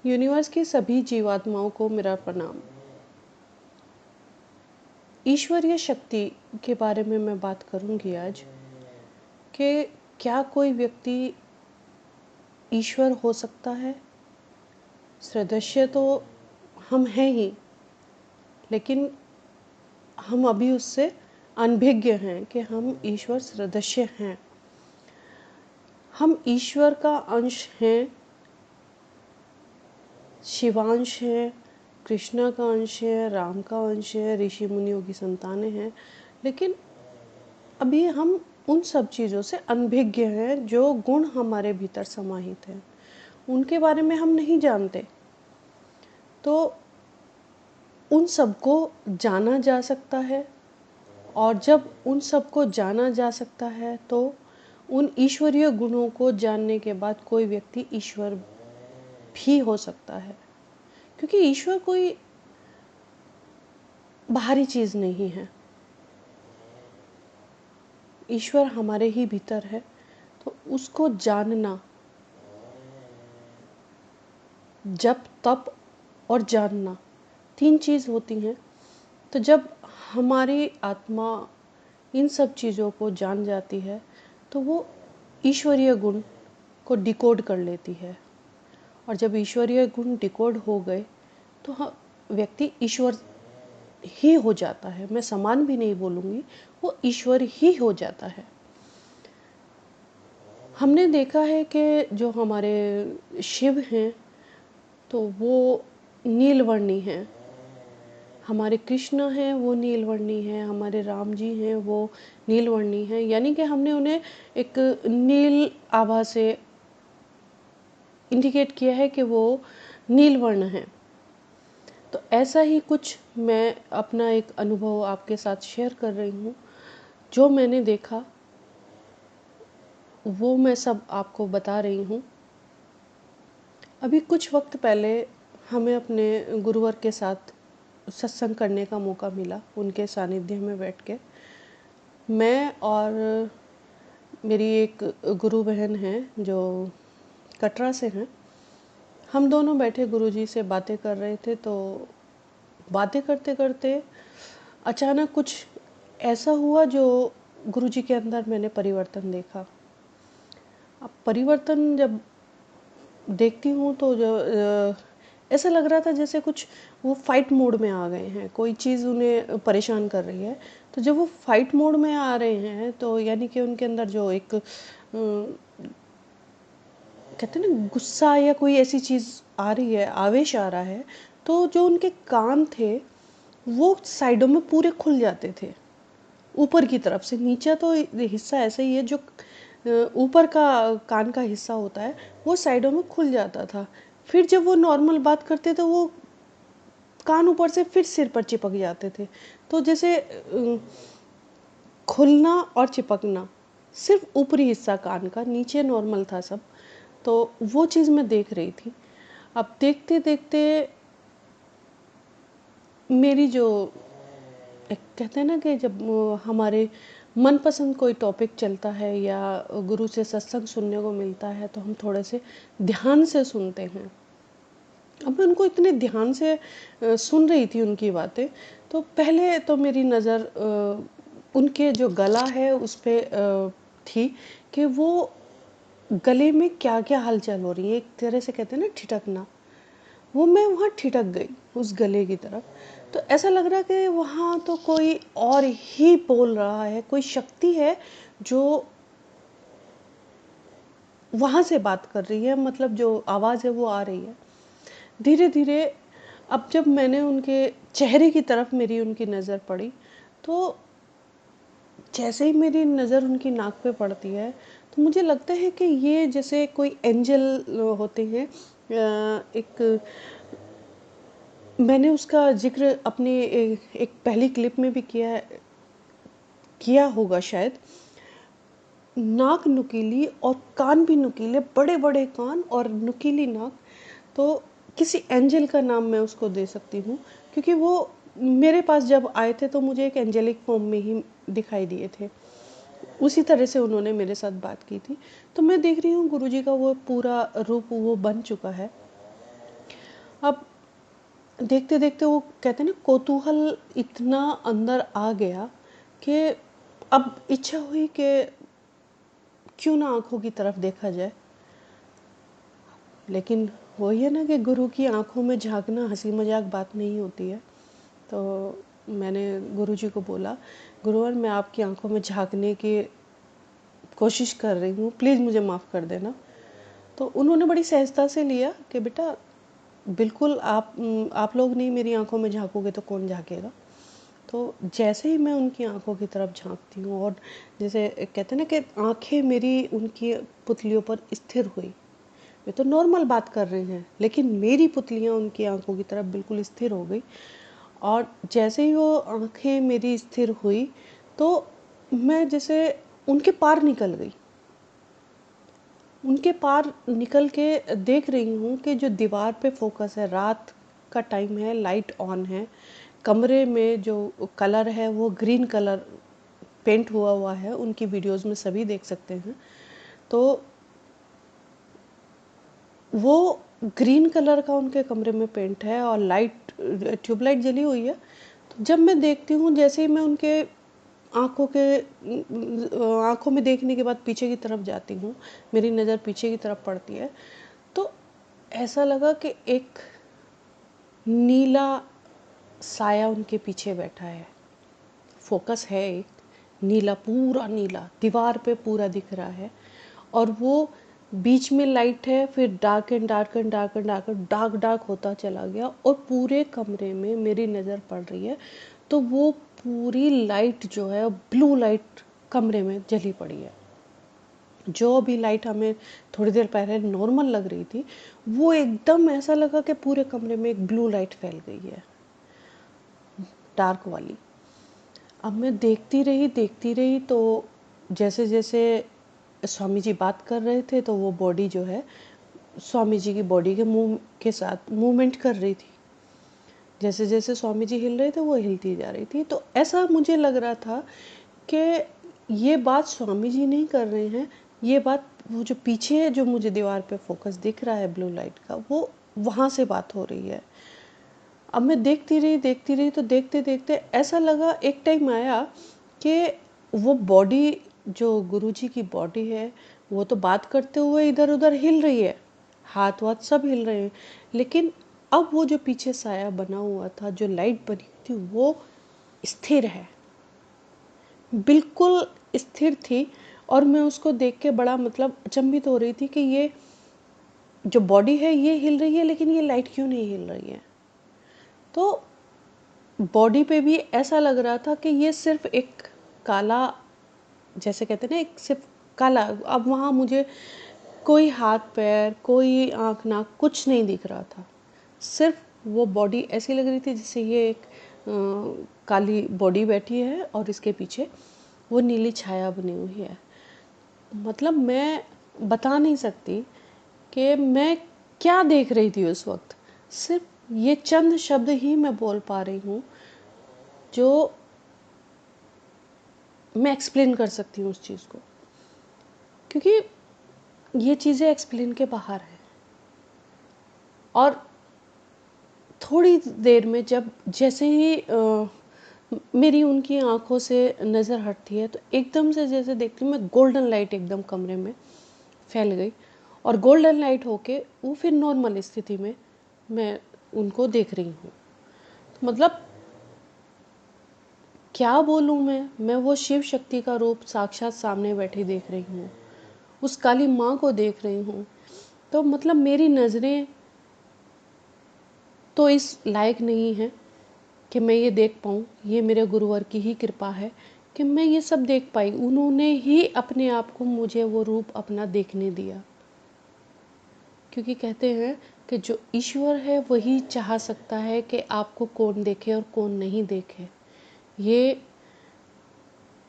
Universe की सभी जीवात्माओं को मेरा प्रणाम। ईश्वरीय शक्ति के बारे में मैं बात करूंगी आज कि क्या कोई व्यक्ति ईश्वर हो सकता है। सदस्य तो हम हैं ही, लेकिन हम अभी उससे अनभिज्ञ हैं कि हम ईश्वर सदस्य हैं। हम ईश्वर का अंश हैं, शिवांश है, कृष्णा का अंश है, राम का अंश है, ऋषि मुनियों की संतानें हैं। लेकिन अभी हम उन सब चीज़ों से अनभिज्ञ हैं जो गुण हमारे भीतर समाहित हैं, उनके बारे में हम नहीं जानते। तो उन सबको जाना जा सकता है, और जब उन सबको जाना जा सकता है तो उन ईश्वरीय गुणों को जानने के बाद कोई व्यक्ति ईश्वर भी हो सकता है। क्योंकि ईश्वर कोई बाहरी चीज़ नहीं है, ईश्वर हमारे ही भीतर है। तो उसको जानना, जप तप और जानना, तीन चीज़ होती हैं। तो जब हमारी आत्मा इन सब चीज़ों को जान जाती है तो वो ईश्वरीय गुण को डिकोड कर लेती है। और जब ईश्वरीय गुण डिकोड हो गए तो व्यक्ति ईश्वर ही हो जाता है। मैं समान भी नहीं बोलूँगी, वो ईश्वर ही हो जाता है। हमने देखा है कि जो हमारे शिव हैं तो वो नीलवर्णी हैं, हमारे कृष्ण हैं वो नीलवर्णी हैं, हमारे राम जी हैं वो नीलवर्णी हैं। यानी कि हमने उन्हें एक नील आभा से इंडिकेट किया है कि वो नीलवर्ण हैं। तो ऐसा ही कुछ मैं अपना एक अनुभव आपके साथ शेयर कर रही हूँ। जो मैंने देखा वो मैं सब आपको बता रही हूँ। अभी कुछ वक्त पहले हमें अपने गुरुवर के साथ सत्संग करने का मौका मिला, उनके सानिध्य में बैठ के। मैं और मेरी एक गुरु बहन हैं जो कटरा से हैं, हम दोनों बैठे गुरुजी से बातें कर रहे थे। तो बातें करते करते अचानक कुछ ऐसा हुआ जो गुरुजी के अंदर मैंने परिवर्तन देखा। अब परिवर्तन जब देखती हूँ तो ऐसा लग रहा था जैसे कुछ वो फाइट मोड में आ गए हैं, कोई चीज़ उन्हें परेशान कर रही है। तो जब वो फाइट मोड में आ रहे हैं तो यानी कि उनके अंदर जो एक कहते हैं ना गुस्सा या कोई ऐसी चीज़ आ रही है, आवेश आ रहा है, तो जो उनके कान थे वो साइडों में पूरे खुल जाते थे, ऊपर की तरफ से। नीचे तो हिस्सा ऐसा ही है, जो ऊपर का कान का हिस्सा होता है वो साइडों में खुल जाता था। फिर जब वो नॉर्मल बात करते तो वो कान ऊपर से फिर सिर पर चिपक जाते थे। तो जैसे खुलना और चिपकना, सिर्फ ऊपरी हिस्सा कान का, नीचे नॉर्मल था सब। तो वो चीज़ मैं देख रही थी। अब देखते देखते मेरी जो एक कहते हैं ना कि जब हमारे मनपसंद कोई टॉपिक चलता है या गुरु से सत्संग सुनने को मिलता है तो हम थोड़े से ध्यान से सुनते हैं। अब मैं उनको इतने ध्यान से सुन रही थी उनकी बातें। तो पहले तो मेरी नज़र उनके जो गला है उस पर थी कि वो गले में क्या क्या हलचल हो रही है। एक तरह से कहते हैं ना ठिठकना, वो मैं वहाँ ठिठक गई उस गले की तरफ। तो ऐसा लग रहा कि वहाँ तो कोई और ही बोल रहा है, कोई शक्ति है जो वहाँ से बात कर रही है, मतलब जो आवाज़ है वो आ रही है। धीरे धीरे अब जब मैंने उनके चेहरे की तरफ मेरी उनकी नज़र पड़ी, तो जैसे ही मेरी नज़र उनकी नाक पे पड़ती है तो मुझे लगता है कि ये जैसे कोई एंजल होते हैं। एक मैंने उसका ज़िक्र अपनी एक पहली क्लिप में भी किया होगा शायद। नाक नुकीली और कान भी नुकीले, बड़े-बड़े कान और नुकीली नाक। तो किसी एंजल का नाम मैं उसको दे सकती हूँ, क्योंकि वो मेरे पास जब आए थे तो मुझे एक एंजेलिक फॉर्म में ही दिखाई दिए थे। उसी तरह से उन्होंने मेरे साथ बात की थी। तो मैं देख रही हूँ गुरुजी का वो पूरा रूप वो बन चुका है। अब देखते देखते वो कहते हैं ना, कौतूहल इतना अंदर आ गया कि अब इच्छा हुई कि क्यों ना आंखों की तरफ देखा जाए। लेकिन वही है ना कि गुरु की आंखों में झांकना हंसी मजाक बात नहीं होती है। तो मैंने गुरु जी को बोला, गुरुवर मैं आपकी आंखों में झांकने की कोशिश कर रही हूँ, प्लीज़ मुझे माफ़ कर देना। तो उन्होंने बड़ी सहजता से लिया कि बेटा बिल्कुल आप लोग नहीं मेरी आंखों में झांकोगे तो कौन झांकेगा। तो जैसे ही मैं उनकी आंखों की तरफ झांकती हूँ और जैसे कहते हैं ना कि आंखें मेरी उनकी पुतलियों पर स्थिर हुई, वे तो नॉर्मल बात कर रहे हैं लेकिन मेरी पुतलियाँ उनकी आंखों की तरफ बिल्कुल स्थिर हो गई। और जैसे ही वो आंखें मेरी स्थिर हुई तो मैं जैसे उनके पार निकल गई, उनके पार निकल के देख रही हूँ कि जो दीवार पे फोकस है, रात का टाइम है, लाइट ऑन है, कमरे में जो कलर है वो ग्रीन कलर पेंट हुआ हुआ है, उनकी वीडियोस में सभी देख सकते हैं। तो वो ग्रीन कलर का उनके कमरे में पेंट है और लाइट ट्यूबलाइट जली हुई है। तो जब मैं देखती हूँ, जैसे ही मैं उनके आँखों के आँखों में देखने के बाद पीछे की तरफ जाती हूँ, मेरी नज़र पीछे की तरफ पड़ती है, तो ऐसा लगा कि एक नीला साया उनके पीछे बैठा है। फोकस है एक नीला, पूरा नीला दीवार पे पूरा दिख रहा है और वो बीच में लाइट है, फिर dark and dark and dark and dark dark dark होता चला गया और पूरे कमरे में मेरी नज़र पड़ रही है। तो वो पूरी लाइट जो है ब्लू लाइट कमरे में जली पड़ी है। जो भी लाइट हमें थोड़ी देर पहले नॉर्मल लग रही थी, वो एकदम ऐसा लगा कि पूरे कमरे में एक ब्लू लाइट फैल गई है, डार्क वाली। अब मैं देखती रही तो जैसे जैसे स्वामी जी बात कर रहे थे तो वो बॉडी जो है स्वामी जी की बॉडी के मूव के साथ मूवमेंट कर रही थी। जैसे जैसे स्वामी जी हिल रहे थे वो हिलती जा रही थी। तो ऐसा मुझे लग रहा था कि ये बात स्वामी जी नहीं कर रहे हैं, ये बात वो जो पीछे जो मुझे दीवार पे फोकस दिख रहा है ब्लू लाइट का, वो वहाँ से बात हो रही है। अब मैं देखती रही तो देखते देखते ऐसा लगा, एक टाइम आया कि वो बॉडी जो गुरुजी की बॉडी है वो तो बात करते हुए इधर उधर हिल रही है, हाथ वाथ सब हिल रहे हैं, लेकिन अब वो जो पीछे साया बना हुआ था, जो लाइट बनी थी, वो स्थिर है, बिल्कुल स्थिर थी। और मैं उसको देख के बड़ा मतलब अचंभित हो रही थी कि ये जो बॉडी है ये हिल रही है लेकिन ये लाइट क्यों नहीं हिल रही है। तो बॉडी पे भी ऐसा लग रहा था कि ये सिर्फ एक काला, जैसे कहते हैं ना, एक सिर्फ काला। अब वहाँ मुझे कोई हाथ पैर, कोई आँख नाक कुछ नहीं दिख रहा था, सिर्फ वो बॉडी ऐसी लग रही थी जैसे ये एक काली बॉडी बैठी है और इसके पीछे वो नीली छाया बनी हुई है। मतलब मैं बता नहीं सकती कि मैं क्या देख रही थी उस वक्त। सिर्फ ये चंद शब्द ही मैं बोल पा रही हूँ जो मैं एक्सप्लेन कर सकती हूँ उस चीज़ को, क्योंकि ये चीज़ें एक्सप्लेन के बाहर है। और थोड़ी देर में जब जैसे ही मेरी उनकी आंखों से नज़र हटती है तो एकदम से जैसे देखती हूँ मैं, गोल्डन लाइट एकदम कमरे में फैल गई और गोल्डन लाइट होके वो फिर नॉर्मल स्थिति में मैं उनको देख रही हूँ। मतलब क्या बोलूँ मैं वो शिव शक्ति का रूप साक्षात सामने बैठी देख रही हूँ, उस काली माँ को देख रही हूँ। तो मतलब मेरी नज़रें तो इस लायक नहीं है कि मैं ये देख पाऊँ। ये मेरे गुरुवर की ही कृपा है कि मैं ये सब देख पाई। उन्होंने ही अपने आप को मुझे वो रूप अपना देखने दिया, क्योंकि कहते हैं कि जो ईश्वर है वही चाह सकता है कि आपको कौन देखे और कौन नहीं देखे। ये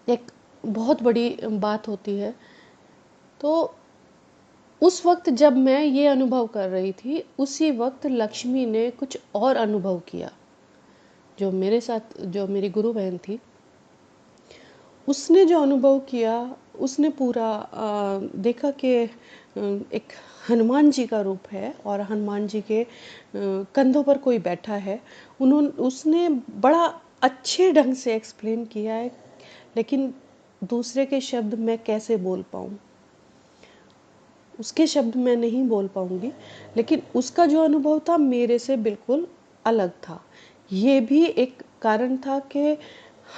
एक बहुत बड़ी बात होती है। तो उस वक्त जब मैं ये अनुभव कर रही थी, उसी वक्त लक्ष्मी ने कुछ और अनुभव किया। जो मेरे साथ जो मेरी गुरु बहन थी, उसने जो अनुभव किया, उसने पूरा देखा कि एक हनुमान जी का रूप है और हनुमान जी के कंधों पर कोई बैठा है। उसने बड़ा अच्छे ढंग से एक्सप्लेन किया है, लेकिन दूसरे के शब्द मैं कैसे बोल पाऊँ, उसके शब्द मैं नहीं बोल पाऊँगी, लेकिन उसका जो अनुभव था मेरे से बिल्कुल अलग था। ये भी एक कारण था कि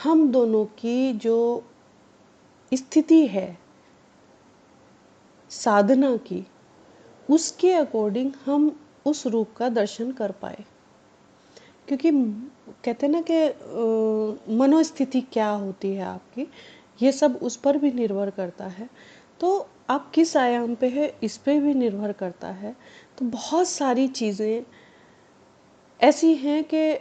हम दोनों की जो स्थिति है साधना की, उसके अकॉर्डिंग हम उस रूप का दर्शन कर पाए। क्योंकि कहते हैं ना कि मनोस्थिति क्या होती है आपकी, ये सब उस पर भी निर्भर करता है। तो आप किस आयाम पे है, इस पे भी निर्भर करता है। तो बहुत सारी चीज़ें ऐसी हैं कि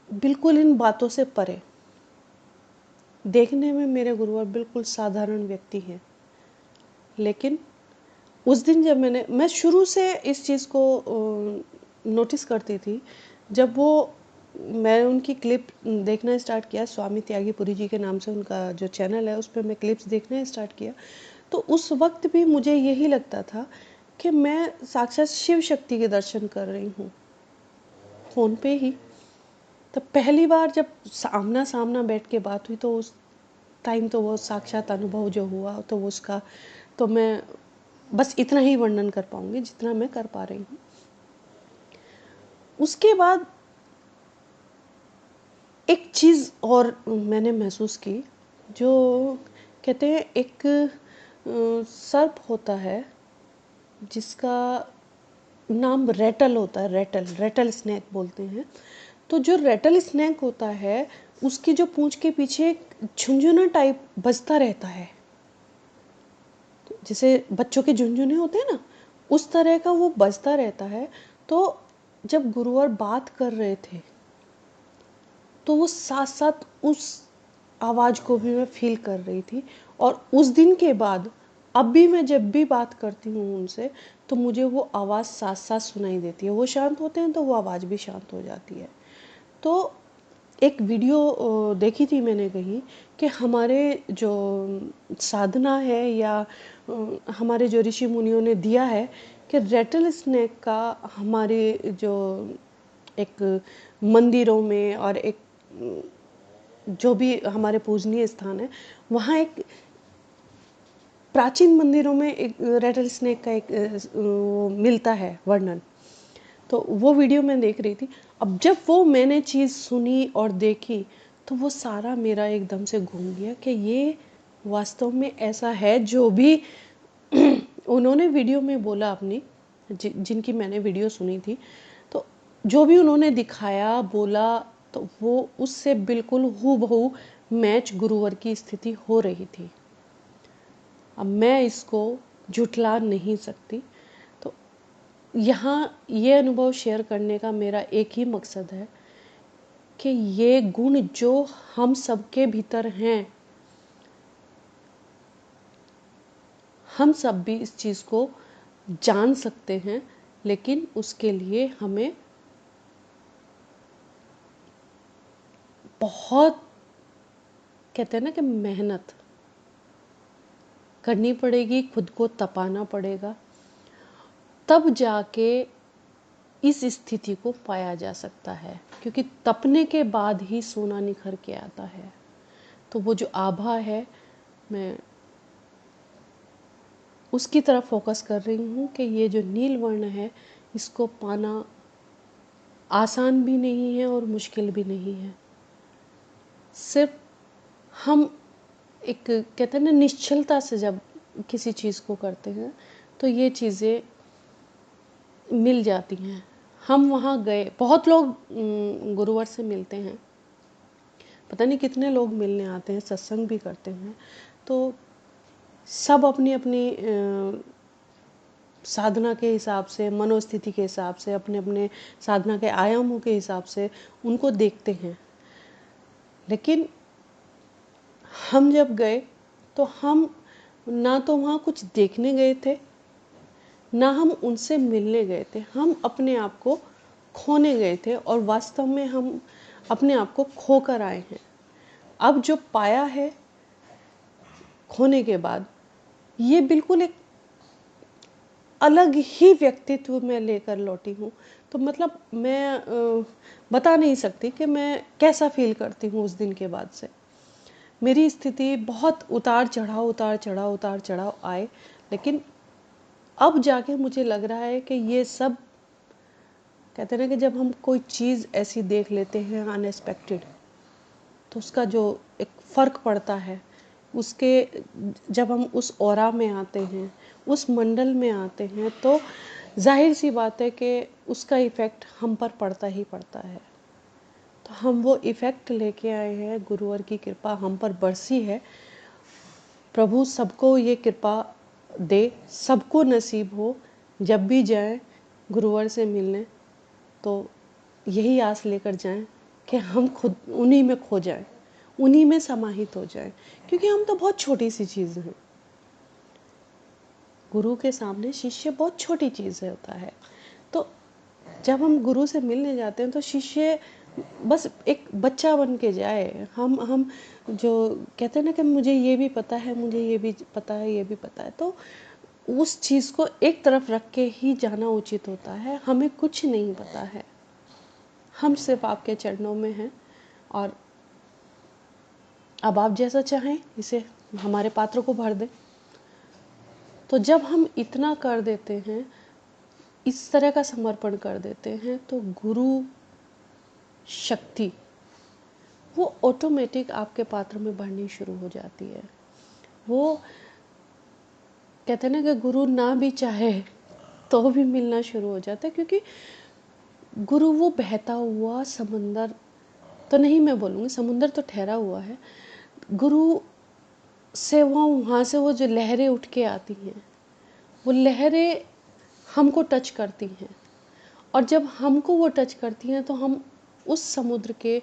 बिल्कुल इन बातों से परे। देखने में मेरे गुरुवर बिल्कुल साधारण व्यक्ति हैं, लेकिन उस दिन जब मैं शुरू से इस चीज़ को नोटिस करती थी। जब वो मैं उनकी क्लिप देखना स्टार्ट किया, स्वामी त्यागीपुरी जी के नाम से उनका जो चैनल है, उस पे मैं क्लिप्स देखना स्टार्ट किया, तो उस वक्त भी मुझे यही लगता था कि मैं साक्षात शिव शक्ति के दर्शन कर रही हूँ फ़ोन पे ही। तो पहली बार जब सामना सामना बैठ के बात हुई, तो उस टाइम तो वो साक्षात अनुभव जो हुआ, तो वो उसका तो मैं बस इतना ही वर्णन कर पाऊंगी जितना मैं कर पा रही हूँ। उसके बाद एक चीज़ और मैंने महसूस की, जो कहते हैं एक सर्प होता है जिसका नाम रेटल होता है, रेटल स्नेक बोलते हैं। तो जो रेटल स्नेक होता है, उसकी जो पूंछ के पीछे एक झुंझुना टाइप बजता रहता है, जैसे बच्चों के झुनझुने होते हैं ना, उस तरह का वो बजता रहता है। तो जब गुरुवर बात कर रहे थे, तो वो साथ साथ उस आवाज़ को भी मैं फील कर रही थी। और उस दिन के बाद अब भी मैं जब भी बात करती हूँ उनसे, तो मुझे वो आवाज़ साथ साथ सुनाई देती है। वो शांत होते हैं तो वो आवाज़ भी शांत हो जाती है। तो एक वीडियो देखी थी मैंने कहीं कि हमारे जो साधना है या हमारे जो ऋषि मुनियों ने दिया है कि रेटल स्नेक का हमारे जो एक मंदिरों में और एक जो भी हमारे पूजनीय स्थान है, वहाँ एक प्राचीन मंदिरों में एक रेटल स्नेक का एक वो मिलता है वर्णन। तो वो वीडियो मैं देख रही थी। अब जब वो मैंने चीज़ सुनी और देखी, तो वो सारा मेरा एकदम से घूम गया कि ये वास्तव में ऐसा है जो भी उन्होंने वीडियो में बोला अपनी, जिनकी मैंने वीडियो सुनी थी। तो जो भी उन्होंने दिखाया बोला, तो वो उससे बिल्कुल हूबहू मैच गुरुवर की स्थिति हो रही थी। अब मैं इसको झुठला नहीं सकती। तो यहाँ ये अनुभव शेयर करने का मेरा एक ही मकसद है कि ये गुण जो हम सबके भीतर हैं, हम सब भी इस चीज़ को जान सकते हैं, लेकिन उसके लिए हमें बहुत, कहते हैं ना कि मेहनत करनी पड़ेगी, खुद को तपाना पड़ेगा, तब जाके इस स्थिति को पाया जा सकता है। क्योंकि तपने के बाद ही सोना निखर के आता है। तो वो जो आभा है, मैं उसकी तरफ फोकस कर रही हूँ कि ये जो नील वर्ण है, इसको पाना आसान भी नहीं है और मुश्किल भी नहीं है। सिर्फ हम एक, कहते हैं ना, निश्चलता से जब किसी चीज़ को करते हैं, तो ये चीज़ें मिल जाती हैं। हम वहाँ गए, बहुत लोग गुरुवर से मिलते हैं, पता नहीं कितने लोग मिलने आते हैं, सत्संग भी करते हैं। तो सब अपनी अपनी साधना के हिसाब से, मनोस्थिति के हिसाब से, अपने अपने साधना के आयामों के हिसाब से उनको देखते हैं। लेकिन हम जब गए, तो हम ना तो वहाँ कुछ देखने गए थे, ना हम उनसे मिलने गए थे। हम अपने आप को खोने गए थे और वास्तव में हम अपने आप को खोकर आए हैं। अब जो पाया है खोने के बाद, ये बिल्कुल एक अलग ही व्यक्तित्व में लेकर लौटी हूँ। तो मतलब मैं बता नहीं सकती कि मैं कैसा फ़ील करती हूँ उस दिन के बाद से। मेरी स्थिति बहुत उतार-चढ़ाव, उतार-चढ़ाव, उतार-चढ़ाव आए, लेकिन अब जाके मुझे लग रहा है कि ये सब, कहते हैं ना कि जब हम कोई चीज़ ऐसी देख लेते हैं अनएक्सपेक्टेड, तो उसका जो एक फ़र्क पड़ता है, उसके जब हम उस ऑरा में आते हैं, उस मंडल में आते हैं, तो ज़ाहिर सी बात है कि उसका इफ़ेक्ट हम पर पड़ता ही पड़ता है। तो हम वो इफ़ेक्ट लेके आए हैं, गुरुवर की कृपा हम पर बरसी है। प्रभु सबको ये कृपा दे, सबको नसीब हो, जब भी जाएं गुरुवर से मिलने तो यही आस लेकर जाएं कि हम खुद उन्हीं में खो जाएं, उन्हीं में समाहित हो जाएं, क्योंकि हम तो बहुत छोटी सी चीज़ हैं। गुरु के सामने शिष्य बहुत छोटी चीज़ होता है। तो जब हम गुरु से मिलने जाते हैं तो शिष्य बस एक बच्चा बन के जाए। हम जो कहते हैं ना कि मुझे ये भी पता है, मुझे ये भी पता है, ये भी पता है, तो उस चीज़ को एक तरफ रख के ही जाना उचित होता है। हमें कुछ नहीं पता है, हम सिर्फ आपके चरणों में हैं, और अब आप जैसा चाहें इसे हमारे पात्र को भर दें। तो जब हम इतना कर देते हैं, इस तरह का समर्पण कर देते हैं, तो गुरु शक्ति वो ऑटोमेटिक आपके पात्र में बढ़नी शुरू हो जाती है। वो कहते हैं ना कि गुरु ना भी चाहे तो भी मिलना शुरू हो जाता है, क्योंकि गुरु वो बहता हुआ समंदर तो नहीं, मैं बोलूँगी समुंदर तो ठहरा हुआ है। गुरु से वहाँ से वो जो लहरें उठ के आती हैं, वो लहरें हमको टच करती हैं, और जब हमको वो टच करती हैं तो हम उस समुद्र के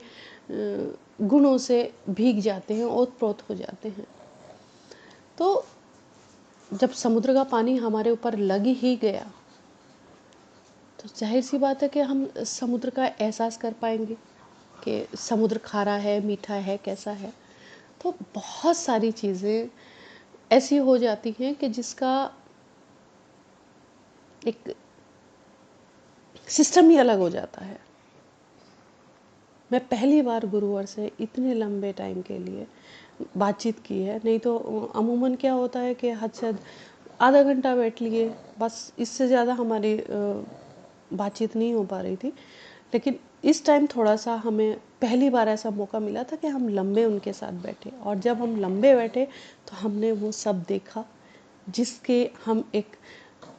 गुणों से भीग जाते हैं, ओत-प्रोत हो जाते हैं। तो जब समुद्र का पानी हमारे ऊपर लग ही गया, तो ज़ाहिर सी बात है कि हम समुद्र का एहसास कर पाएंगे कि समुद्र खारा है, मीठा है, कैसा है। तो बहुत सारी चीज़ें ऐसी हो जाती हैं कि जिसका एक सिस्टम ही अलग हो जाता है। मैं पहली बार गुरुवर से इतने लंबे टाइम के लिए बातचीत की है, नहीं तो अमूमन क्या होता है कि हद से हद आधा घंटा बैठ लिए, बस इससे ज़्यादा हमारी बातचीत नहीं हो पा रही थी। लेकिन इस टाइम थोड़ा सा हमें पहली बार ऐसा मौका मिला था कि हम लंबे उनके साथ बैठे, और जब हम लंबे बैठे तो हमने वो सब देखा जिसके हम एक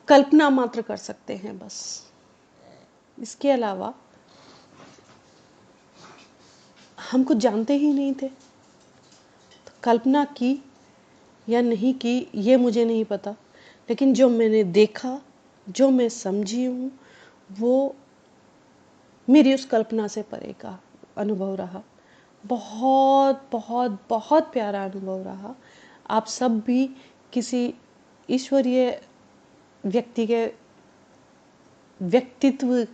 कल्पना मात्र कर सकते हैं बस। इसके अलावा हम कुछ जानते ही नहीं थे। तो कल्पना की या नहीं की ये मुझे नहीं पता, लेकिन जो मैंने देखा, जो मैं समझी हूँ, वो मेरी उस कल्पना से परे का अनुभव रहा। बहुत बहुत बहुत प्यारा अनुभव रहा। आप सब भी किसी ईश्वरीय व्यक्ति के व्यक्तित्व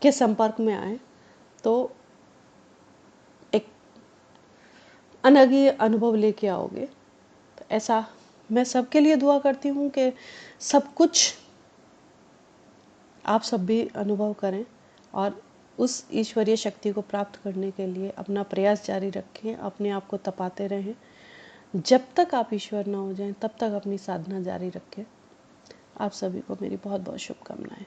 के संपर्क में आए तो एक अलग ही अनुभव लेके आओगे। तो ऐसा मैं सबके लिए दुआ करती हूँ कि सब कुछ आप सब भी अनुभव करें, और उस ईश्वरीय शक्ति को प्राप्त करने के लिए अपना प्रयास जारी रखें, अपने आप को तपाते रहें। जब तक आप ईश्वर ना हो जाएं, तब तक अपनी साधना जारी रखें। आप सभी को मेरी बहुत बहुत शुभकामनाएं।